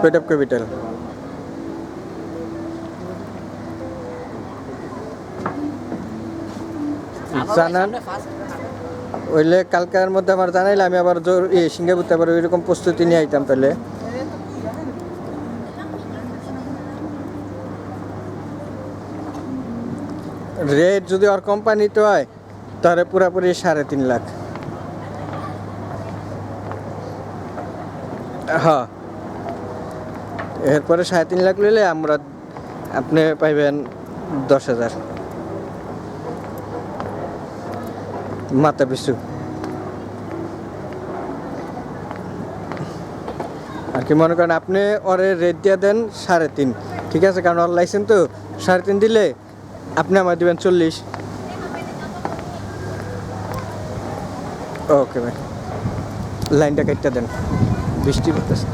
Pet of capital. জানান ওইলে কালকার মধ্যে আমার জানাইলে আমি আবার সিঙ্গা বুঝতে পারবো, এরকম প্রস্তুতি নিয়ে আইতাম তাহলে। রেট যদি ওর কোম্পানিতে হয় তাহলে পুরাপুরি 3.5 লাখ। হ্যাঁ, এরপরে 3.5 লাখ লইলে আমরা আপনি পাইবেন 10,000 মাথা পিছু। আর কি মনে করেন আপনি ওরে রেট দিয়ে দেন 3.5, ঠিক আছে? কারণ ওর লাইসেন্স তো 3.5 দিলে আপনি আমার দিবেন 40। ওকে ভাই, লাইনটা কেটে দেন, বৃষ্টি পড়তেছে।